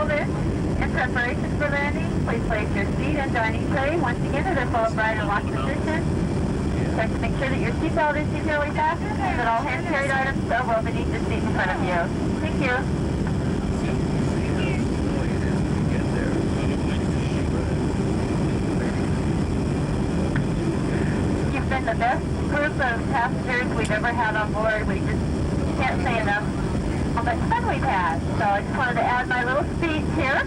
this. In preparation for landing, please place your seat and dining tray once again in their full upright and locked position. Check to make sure that your seatbelt is securely fastened and that all hand-carried items are well beneath the seat in front of you. Thank you. You've been the best group of passengers we've ever had on board. We just can't say enough how much fun we've had. So I just wanted to add my little speech here.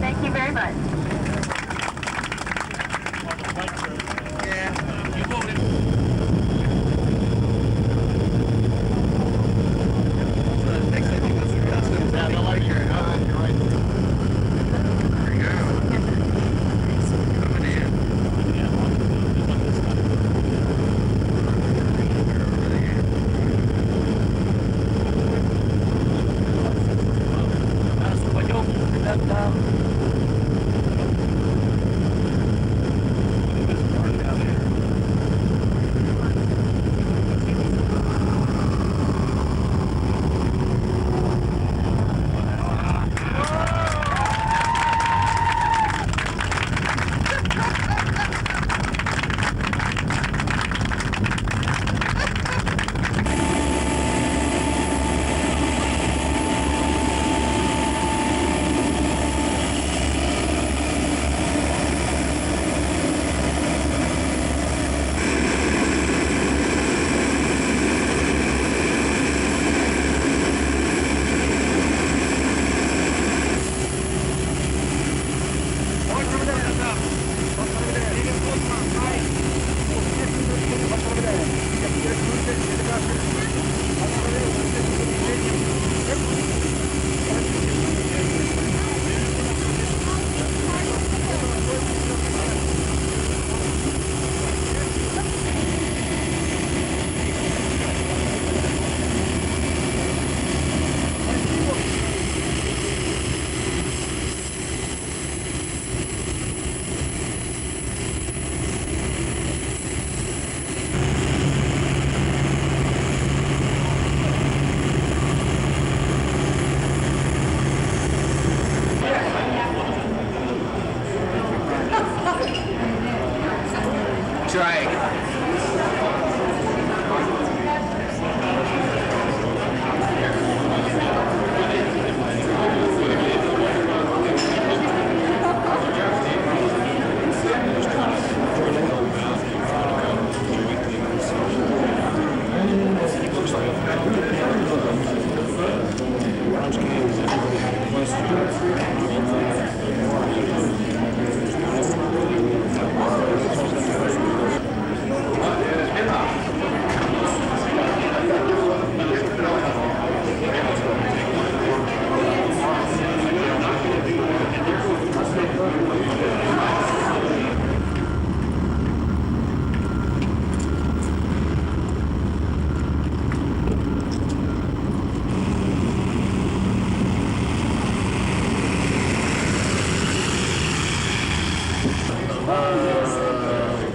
Thank you very much.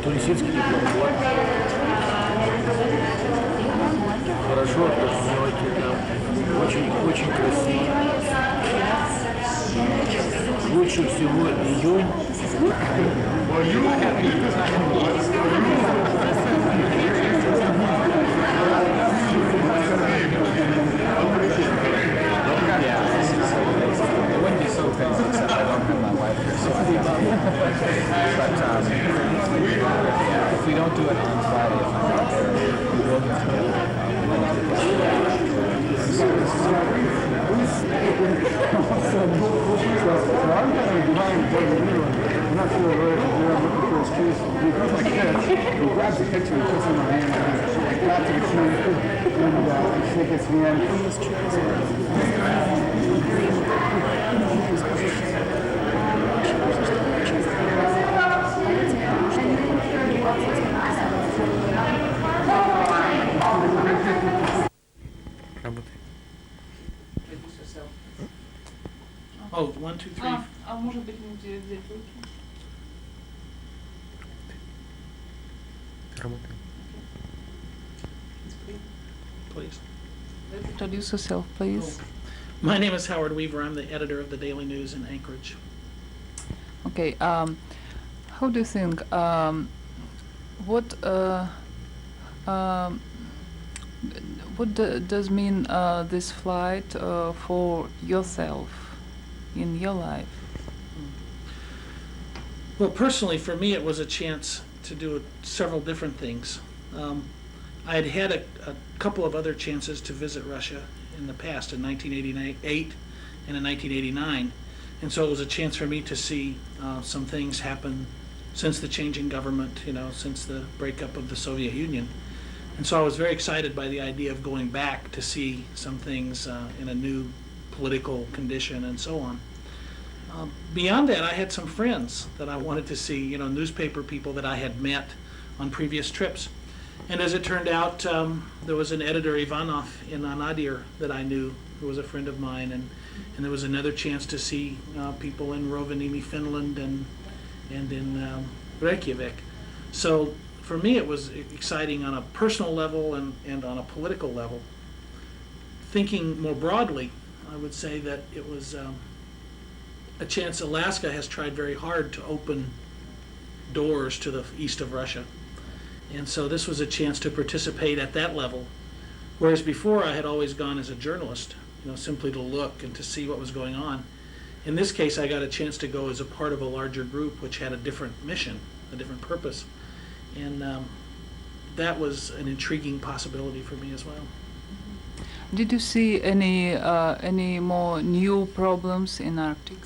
Тунисинский диплом. Хорошо, очень, очень красиво. Лучше всего июнь. If we don't do it on Friday, if I'm not there, we will get together. I'm not sure where I'm looking for his keys. He goes like this, he grabs the picture and puts it in my hand, and grabs the key, and shake his hand. Работает. Oh, 1, 2, 3. А может быть, мы взять руки? Работает. Please. Introduce yourself, please. My name is Howard Weaver. I'm the editor of the Daily News in Anchorage. Okay, how do you think, what does mean this flight for yourself in your life? Well, personally, for me, it was a chance to do several different things. I had had a couple of other chances to visit Russia in the past, in 1988 and in 1989, and so it was a chance for me to see some things happen since the change in government, since the breakup of the Soviet Union. And so I was very excited by the idea of going back to see some things in a new political condition and so on. Beyond that, I had some friends that I wanted to see, newspaper people that I had met on previous trips. And as it turned out, there was an editor, Ivanov, in Anadyr that I knew, who was a friend of mine, and there was another chance to see people in Rovaniemi, Finland, and in Reykjavik. So for me, it was exciting on a personal level and on a political level. Thinking more broadly, I would say that it was a chance. Alaska has tried very hard to open doors to the east of Russia. And so this was a chance to participate at that level. Whereas before I had always gone as a journalist, simply to look and to see what was going on. In this case, I got a chance to go as a part of a larger group which had a different mission, a different purpose. And that was an intriguing possibility for me as well. Did you see any more new problems in Arctic?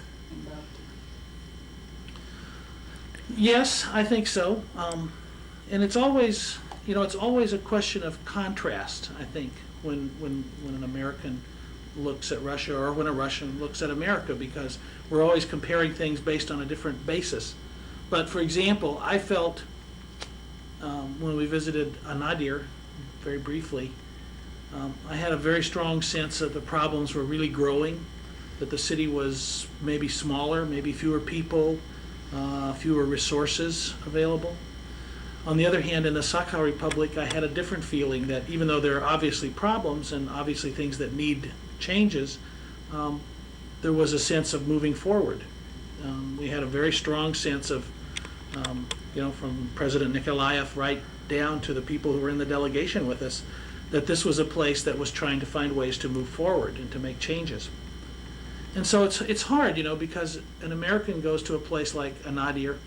Yes, I think so. And it's always, it's always a question of contrast, I think, when an American looks at Russia or when a Russian looks at America, because we're always comparing things based on a different basis. But for example, I felt when we visited Anadyr, very briefly, I had a very strong sense that the problems were really growing, that the city was maybe smaller, maybe fewer people, fewer resources available. On the other hand, in the Sakha Republic, I had a different feeling that even though there are obviously problems and obviously things that need changes, there was a sense of moving forward. We had a very strong sense of, from President Nikolaev right down to the people who were in the delegation with us, that this was a place that was trying to find ways to move forward and to make changes. And so it's hard, because an American goes to a place like Anadyr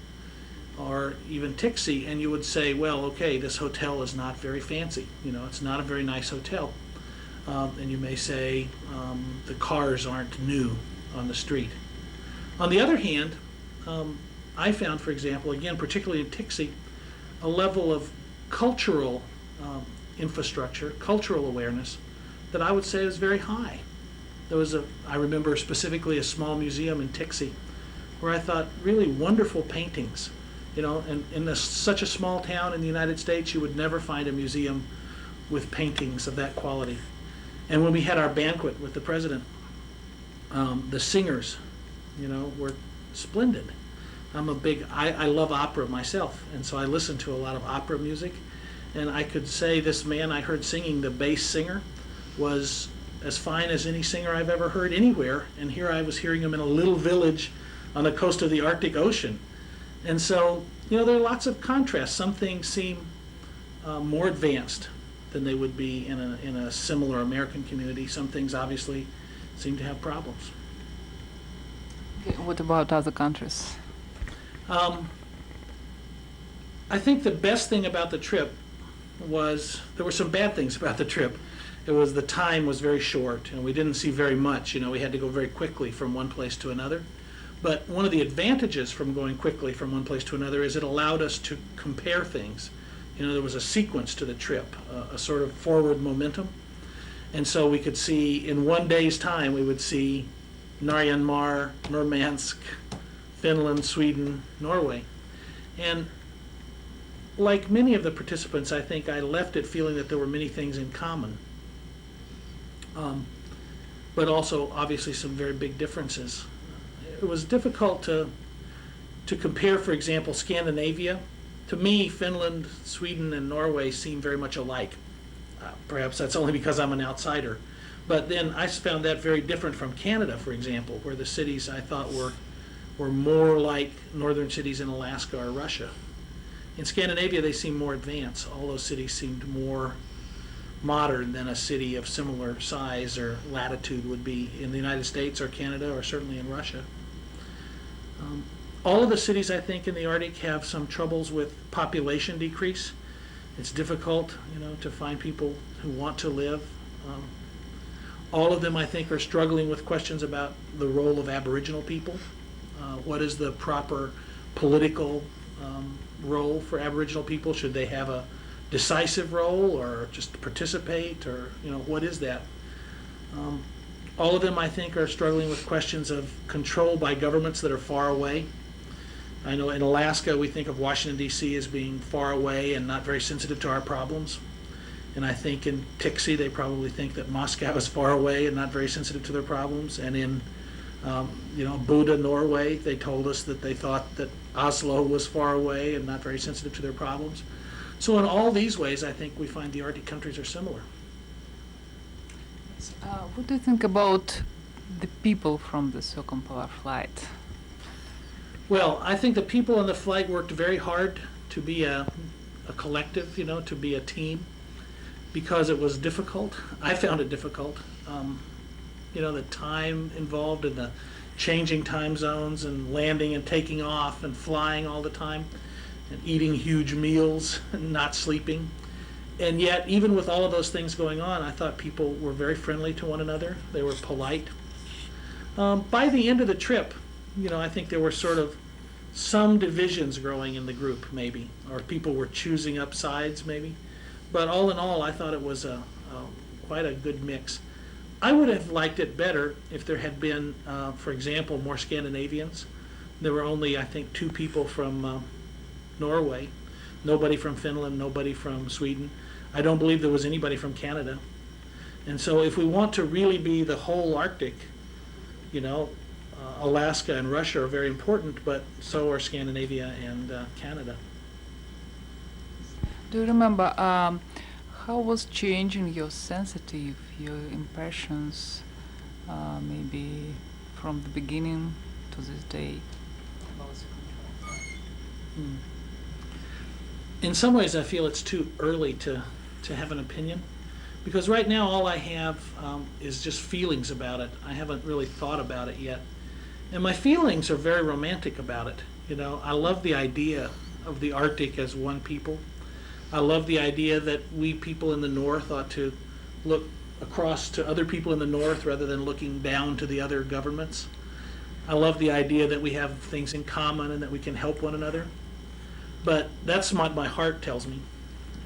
or even Tixi, and you would say, well, okay, this hotel is not very fancy. It's not a very nice hotel. And you may say the cars aren't new on the street. On the other hand, I found, for example, again, particularly in Tixi, a level of cultural infrastructure, cultural awareness, that I would say is very high. There was I remember specifically a small museum in Tixi where I thought really wonderful paintings. And in such a small town in the United States, you would never find a museum with paintings of that quality. And when we had our banquet with the president, the singers, were splendid. I love opera myself, and so I listen to a lot of opera music. And I could say this man I heard singing, the bass singer, was as fine as any singer I've ever heard anywhere. And here I was hearing him in a little village on the coast of the Arctic Ocean. And so, there are lots of contrasts. Some things seem more advanced than they would be in a similar American community. Some things obviously seem to have problems. Okay, what about other countries? I think the best thing about the trip was, there were some bad things about the trip. It was the time was very short, and we didn't see very much. We had to go very quickly from one place to another. But one of the advantages from going quickly from one place to another is it allowed us to compare things. There was a sequence to the trip, a sort of forward momentum. And so we could see, in one day's time, we would see Naryan-Mar, Murmansk, Finland, Sweden, Norway. And like many of the participants, I think I left it feeling that there were many things in common. But also, obviously, some very big differences. It was difficult to compare, for example, Scandinavia. To me, Finland, Sweden, and Norway seem very much alike. Perhaps that's only because I'm an outsider. But then I found that very different from Canada, for example, where the cities I thought were more like northern cities in Alaska or Russia. In Scandinavia, they seem more advanced. All those cities seemed more modern than a city of similar size or latitude would be in the United States or Canada or certainly in Russia. All of the cities, I think, in the Arctic have some troubles with population decrease. It's difficult, to find people who want to live. All of them, I think, are struggling with questions about the role of Aboriginal people. What is the proper political role for Aboriginal people? Should they have a decisive role or just participate, or what is that? All of them, I think, are struggling with questions of control by governments that are far away. I know in Alaska we think of Washington, D.C. as being far away and not very sensitive to our problems. And I think in Tixi they probably think that Moscow is far away and not very sensitive to their problems. And in Buda, Norway, they told us that they thought that Oslo was far away and not very sensitive to their problems. So in all these ways, I think we find the Arctic countries are similar. What do you think about the people from the circumpolar flight? Well, I think the people on the flight worked very hard to be a collective, to be a team, because it was difficult. I found it difficult. The time involved in the changing time zones and landing and taking off and flying all the time and eating huge meals and not sleeping. And yet, even with all of those things going on, I thought people were very friendly to one another. They were polite. By the end of the trip, I think there were sort of some divisions growing in the group, maybe, or people were choosing up sides, maybe. But all in all, I thought it was quite a good mix. I would have liked it better if there had been, for example, more Scandinavians. There were only, I think, 2 people from Norway, nobody from Finland, nobody from Sweden. I don't believe there was anybody from Canada. And so if we want to really be the whole Arctic, Alaska and Russia are very important, but so are Scandinavia and Canada. Do you remember how was changing your sensitive, your impressions, maybe from the beginning to this day? In some ways, I feel it's too early to have an opinion, because right now all I have is just feelings about it. I haven't really thought about it yet. And my feelings are very romantic about it. I love the idea of the Arctic as one people. I love the idea that we people in the North ought to look across to other people in the North rather than looking down to the other governments. I love the idea that we have things in common and that we can help one another. But that's what my heart tells me.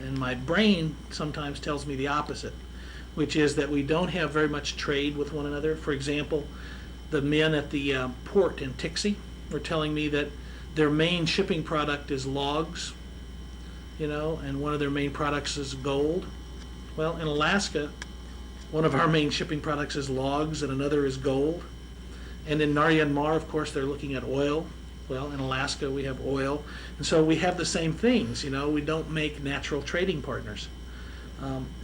And my brain sometimes tells me the opposite, which is that we don't have very much trade with one another. For example, the men at the port in Tixi were telling me that their main shipping product is logs, and one of their main products is gold. Well, in Alaska, one of our main shipping products is logs and another is gold. And in Naryan Mar, of course, they're looking at oil. Well, in Alaska, we have oil. And so we have the same things, we don't make natural trading partners.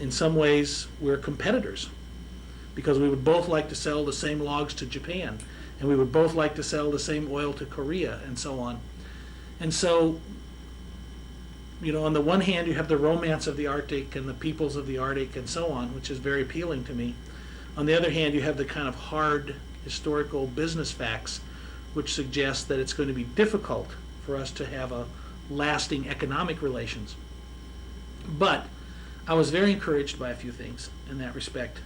In some ways, we're competitors, because we would both like to sell the same logs to Japan, and we would both like to sell the same oil to Korea, and so on. And so, on the one hand, you have the romance of the Arctic and the peoples of the Arctic and so on, which is very appealing to me. On the other hand, you have the kind of hard historical business facts, which suggest that it's going to be difficult for us to have a lasting economic relations. But I was very encouraged by a few things in that respect.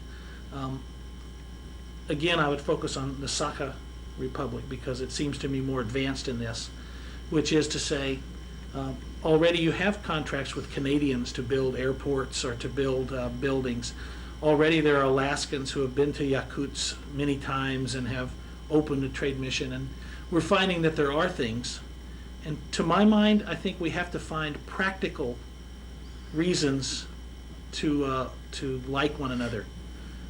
Again, I would focus on the Sakha Republic because it seems to me more advanced in this, which is to say, already you have contracts with Canadians to build airports or to build buildings. Already there are Alaskans who have been to Yakuts many times and have opened a trade mission, and we're finding that there are things. And to my mind, I think we have to find practical reasons to like one another.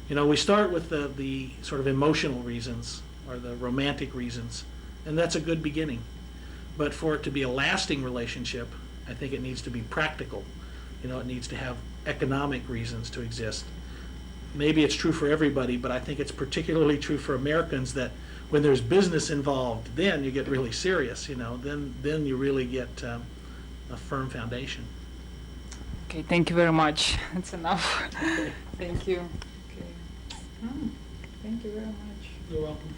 We start with the sort of emotional reasons or the romantic reasons, and that's a good beginning. But for it to be a lasting relationship, I think it needs to be practical. It needs to have economic reasons to exist. maybe it's true for everybody, but I think it's particularly true for Americans that when there's business involved, then you get really serious, you know, then you really get a firm foundation. Okay, thank you very much. That's enough. Thank you. Okay. Thank you very much. You're welcome.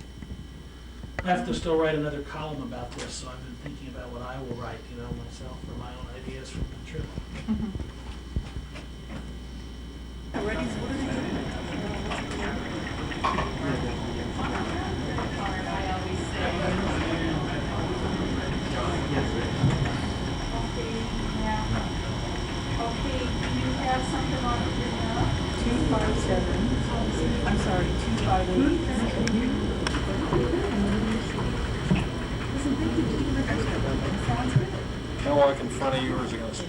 I have to still write another column about this, so I've been thinking about what I will write, you know, myself, for my own ideas from the trip. Okay, do you have something on it now? 257. I'm sorry, 258. Can I walk in front of you or is it going to?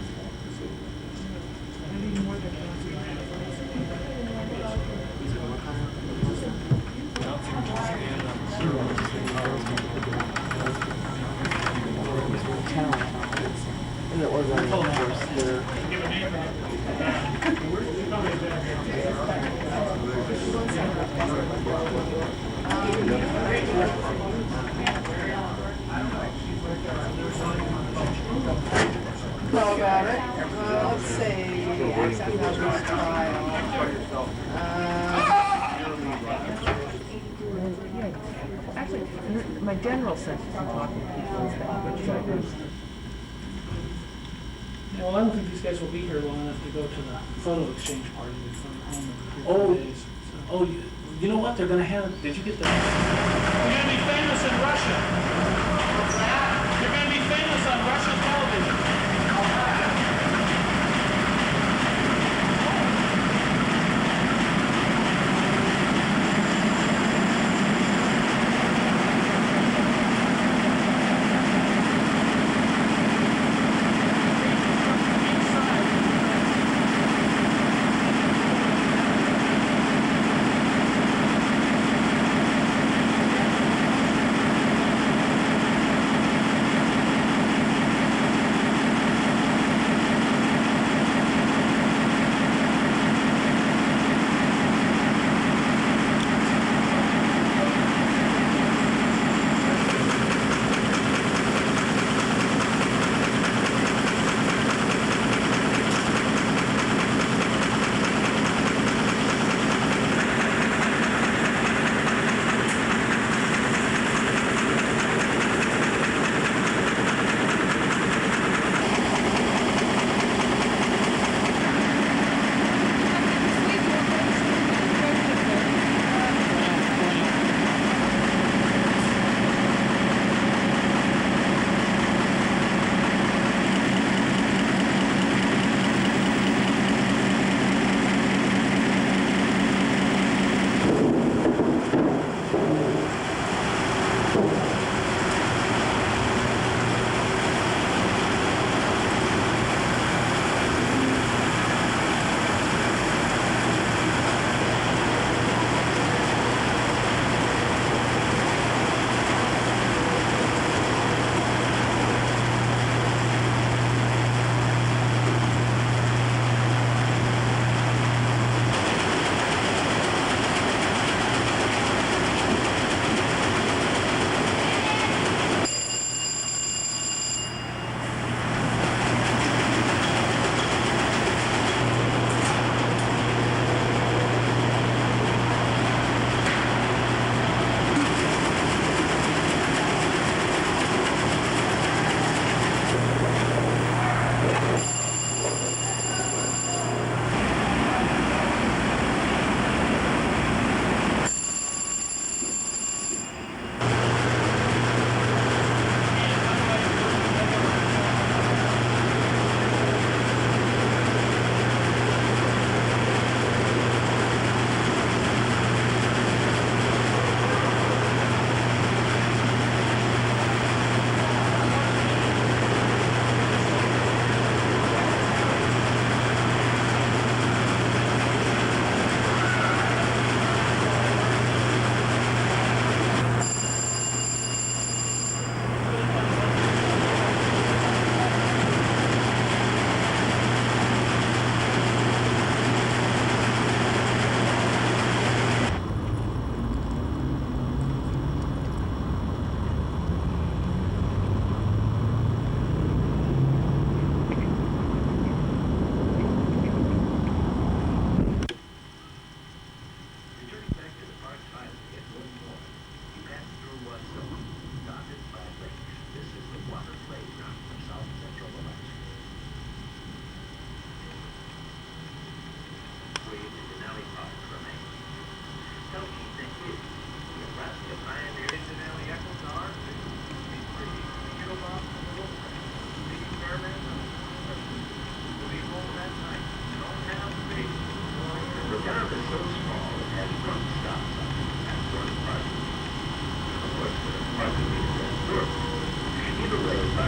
And the organizers, they're Know about it? Let's see. Active Numbers trial. Actually, my general sense is talking to people is that Yeah, well, I don't think these guys will be here long enough to go to the photo exchange party before home in Oh. 3 days. So. Oh, you know what? They're going to have. Did you get the? You're going to be famous in Russia. You're going to be famous on Russian television.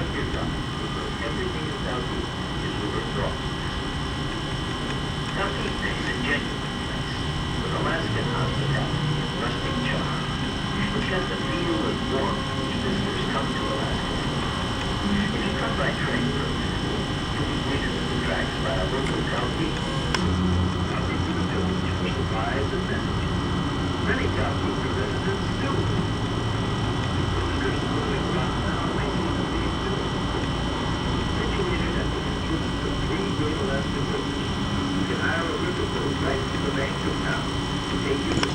Frontier Tropics, where everything in Southeast is river crossed. Southeast is a genuine place, with Alaskan hospitality and rustic charm. It's got the feel and warmth which visitors come to Alaska for. If you come by train, for example, you'll be greeted at the tracks by a local Talkeet, talking to the village for supplies and messages. Many Talkeet residents do. Visitors moving around now may see the big village. Situated at the confluence of three great Alaskan rivers, you can hire a riverboat right to the bank of town to take you to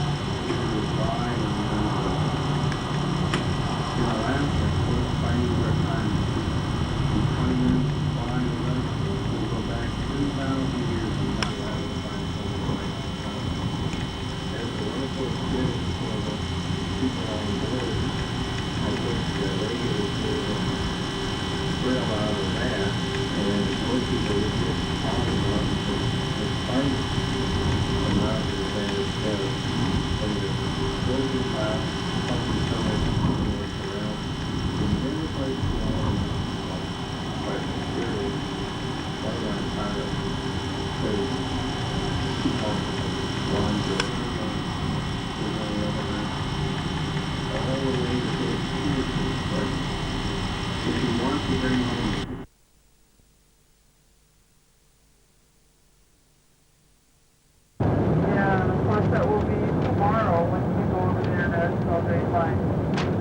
Yeah, and of course that will be tomorrow when you go over the International Grapevine.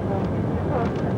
We'll keep you posted.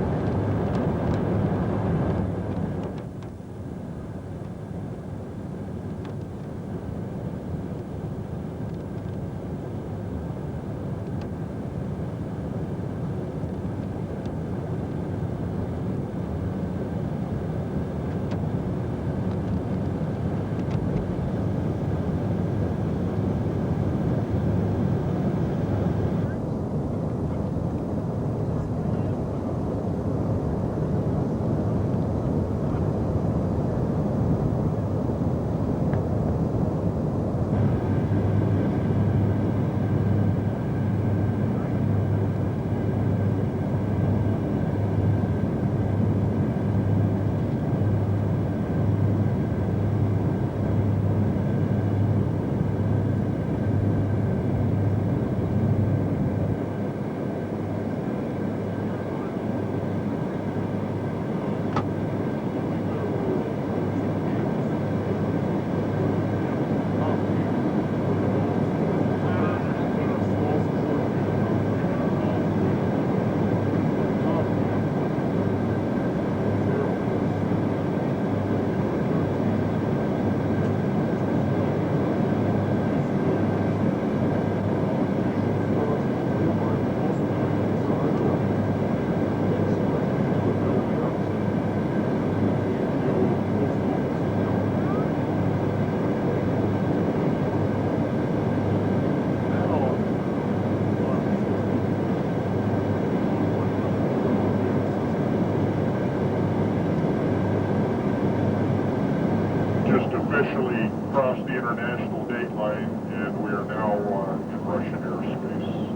Just officially crossed the international date line, and we are now in Russian airspace.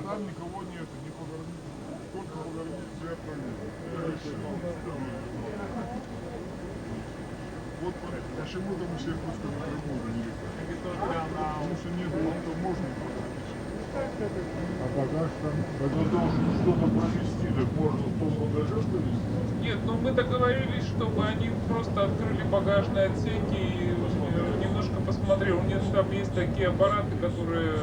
Там никого нет, не повернуть. Только повернуть вверх. Вот почему-то мы все просто напрямую не летаем. Потому что нет, то можно. А багаж там, когда должен что-то провести, так можно в том багаже провести? Нет, ну мы договорились, чтобы они просто открыли багажные отсеки и немножко посмотрели. У них там есть такие аппараты, которые...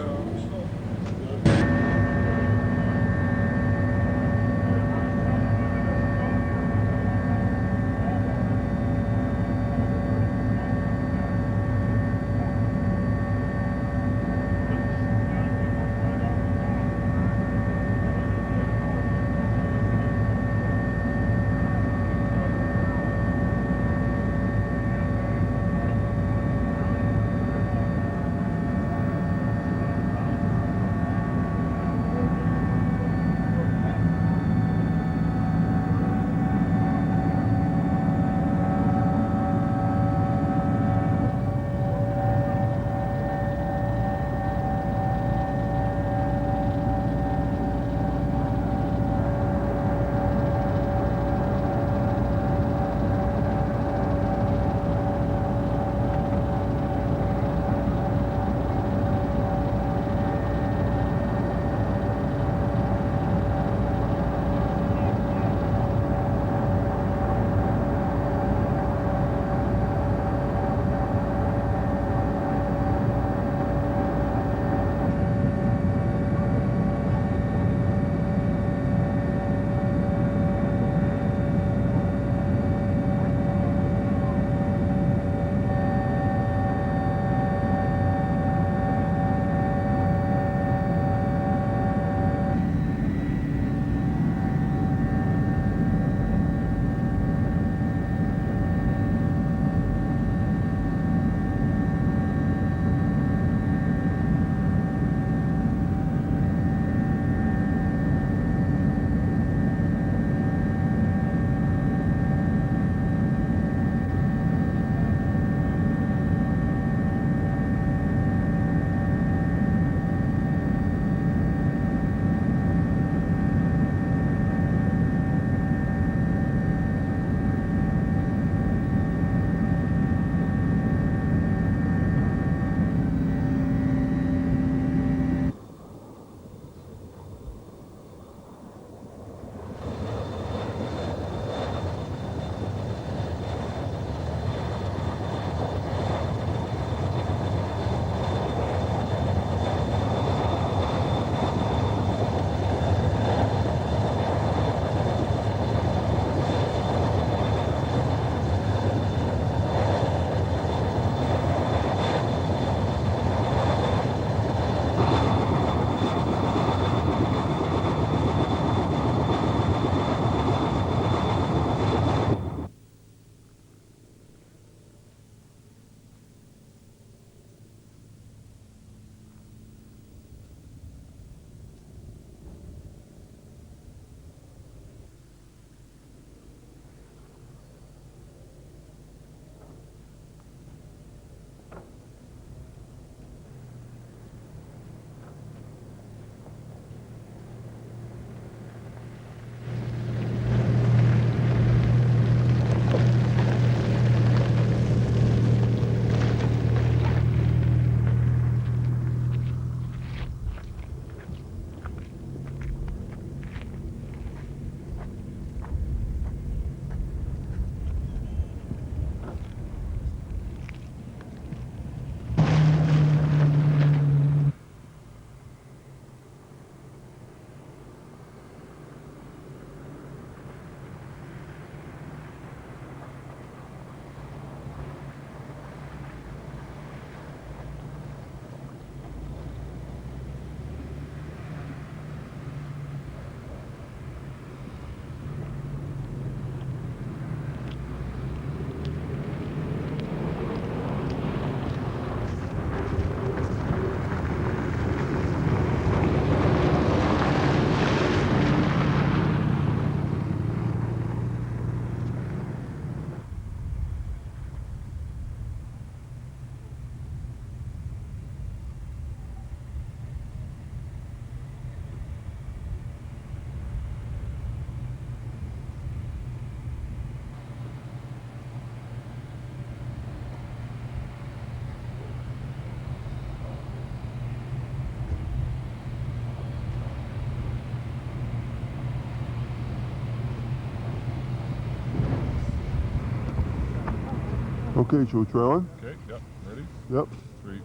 Okay, shall we try one? Okay, yep, ready? Yep. 3,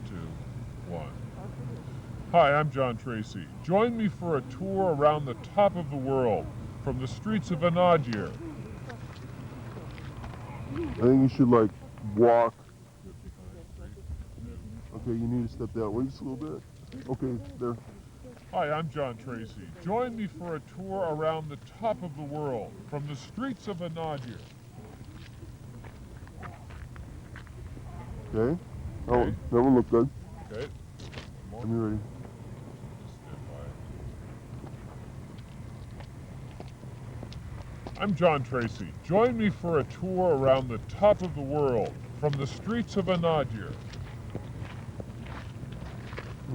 2, 1. Hi, I'm John Tracy. Join me for a tour around the top of the world, from the streets of Anadyrь. I think you should like walk. Okay, you need to step that way just a little bit. Okay, there. Hi, I'm John Tracy. Join me for a tour around the top of the world, from the streets of Anadyrь. Okay. Oh, Okay. that will look good. Okay. Let me ready. I'm John Tracy. Join me for a tour around the top of the world, from the streets of Anadyrь.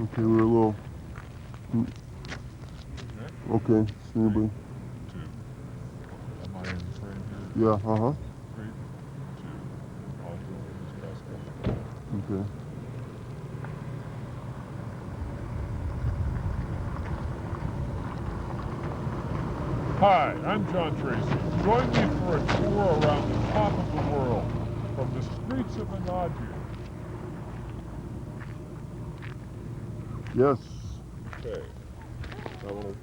Okay, we're a little. Okay, so anybody? 2. Am I in frame here? Yeah, 3, 2. uh-huh. I'll do this basket. Okay. Hi, I'm John Tracy. Join me for a tour around the top of the world, from the streets of Anadyrь. Yes. Okay. That one.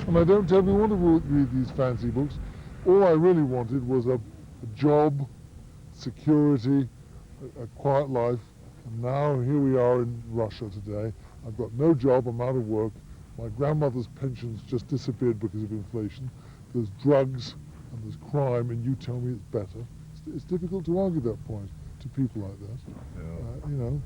And I don't ever want to read these fancy books. All I really wanted was a job, security, a quiet life. And now here we are in Russia today. I've got no job, I'm out of work. My grandmother's pensions just disappeared because of inflation. There's drugs and there's crime, and you tell me it's better. It's difficult to argue that point to people like that. Yeah. You know,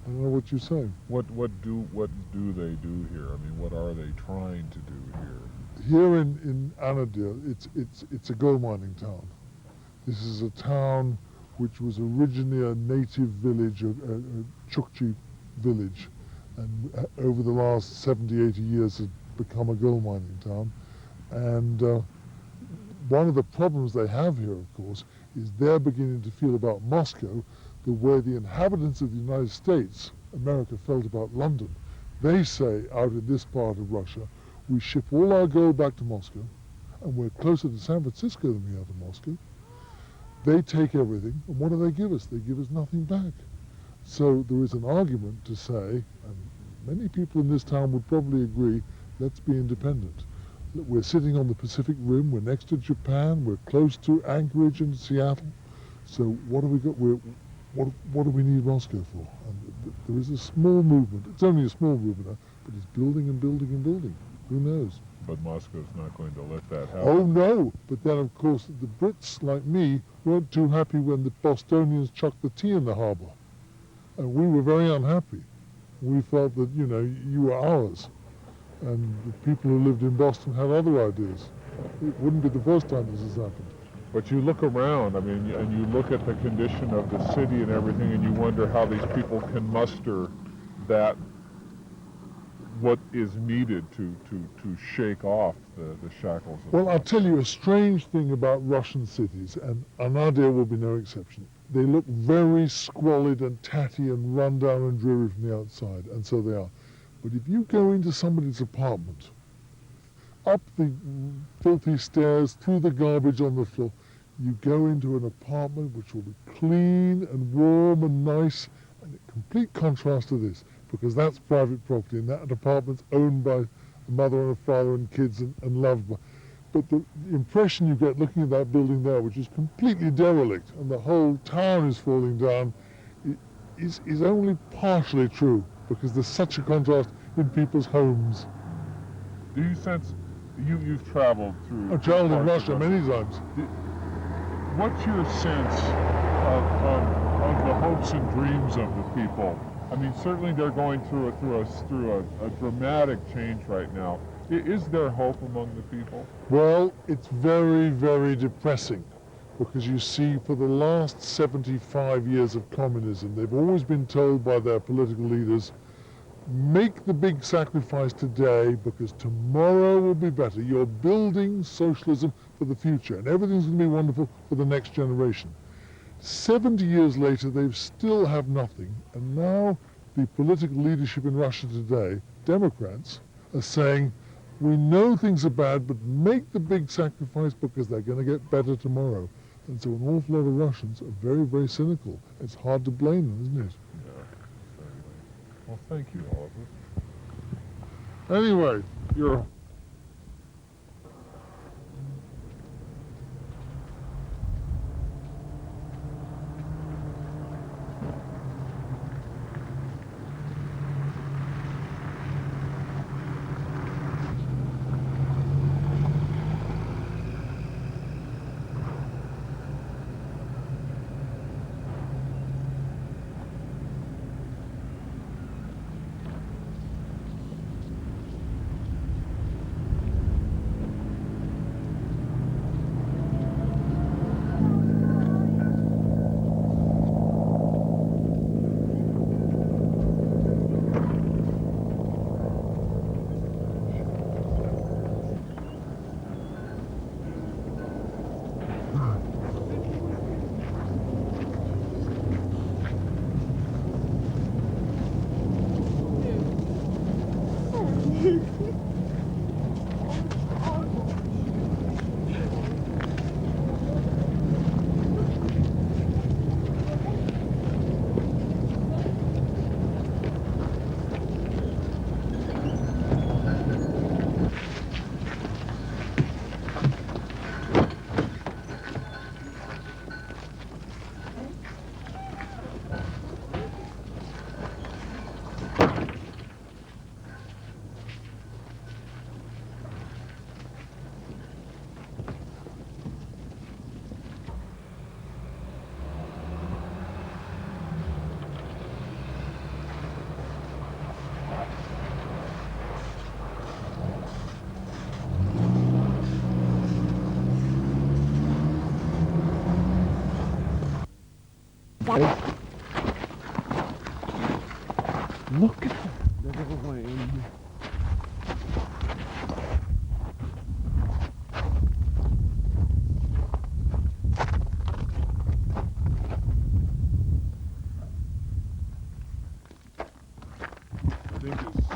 I don't know what you say. What do they do here? I mean, what are they trying to do here? Here in Anadyrь, it's a gold mining town. This is a town which was originally a native village, a Chukchi village, and over the last 70, 80 years has become a gold mining town. And one of the problems they have here, of course, is they're beginning to feel about Moscow the way the inhabitants of the United States, America, felt about London. They say, out in this part of Russia, we ship all our gold back to Moscow, and we're closer to San Francisco than we are to Moscow. They take everything, and what do they give us? They give us nothing back. So there is an argument to say, and many people in this town would probably agree, let's be independent. We're sitting on the Pacific Rim, we're next to Japan, we're close to Anchorage and Seattle. So what do we got? What do we need Moscow for? And there is a small movement. It's only a small movement, but it's building and building and building. Who knows? But Moscow's not going to let that happen. Oh no! But then, of course, the Brits, like me, weren't too happy when the Bostonians chucked the tea in the harbour. And we were very unhappy. We felt that, you know, you were ours. And the people who lived in Boston had other ideas. It wouldn't be the first time this has happened. But you look around, I mean, and you look at the condition of the city and everything, and you wonder how these people can muster that, what is needed to shake off the shackles of Well, I'll tell you a strange thing about Russian cities, and Anadyrь will be no exception. They look very squalid and tatty and run down and dreary from the outside, and so they are. But if you go into somebody's apartment, up the filthy stairs, through the garbage on the floor. You go into an apartment which will be clean and warm and nice, and in complete contrast to this, because that's private property, and that apartment's owned by a mother and a father and kids and loved by. But the impression you get looking at that building there, which is completely derelict, and the whole town is falling down, is only partially true, because there's such a contrast in people's homes. Do you sense, you've traveled through... I've traveled in parts of Russia many times. What's your sense of the hopes and dreams of the people? I mean, certainly they're going through a dramatic change right now. Is there hope among the people? Well, it's very, very depressing, because you see, for the last 75 years of communism, they've always been told by their political leaders, make the big sacrifice today because tomorrow will be better. You're building socialism for the future, and everything's going to be wonderful for the next generation. 70 years later, they still have nothing, and now the political leadership in Russia today, Democrats, are saying, we know things are bad, but make the big sacrifice because they're going to get better tomorrow. And so an awful lot of Russians are very, very cynical. It's hard to blame them, isn't it? Well, thank you, Oliver. Anyway, you're... Look at that little lane. I think it's...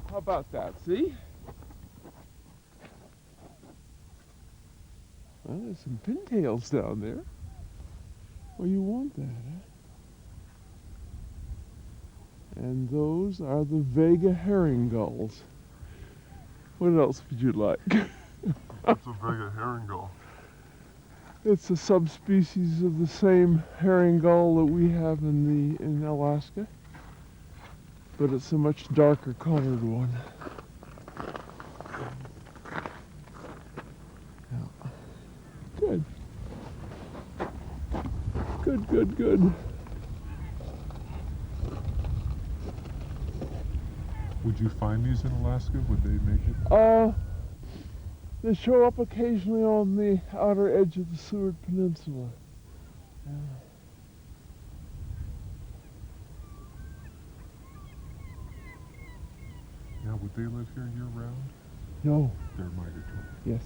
How about that, see? Well, there's some pintails down there. Well, you want that, huh? And those are the Vega herring gulls. What else would you like? What's a Vega herring gull? It's a subspecies of the same herring gull that we have in Alaska, but it's a much darker colored one. Good. Good, good, good. Would you find these in Alaska? Would they make it? They show up occasionally on the outer edge of the Seward Peninsula. Yeah. Now, would they live here year-round? No. They're migratory. Yes.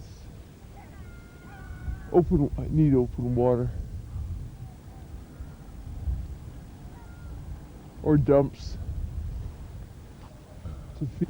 I need open water. or dumps to feed.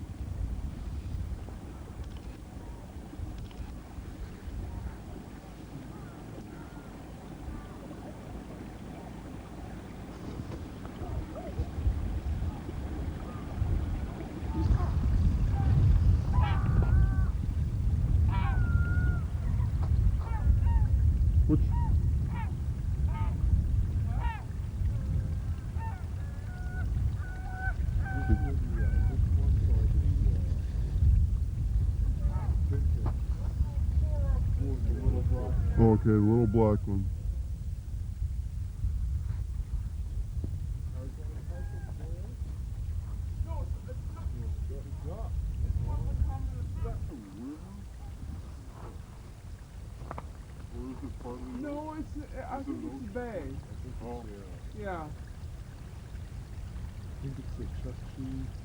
Which okay, the little black one. No, I think it's a bay. Yeah. I think it's the Chukchi.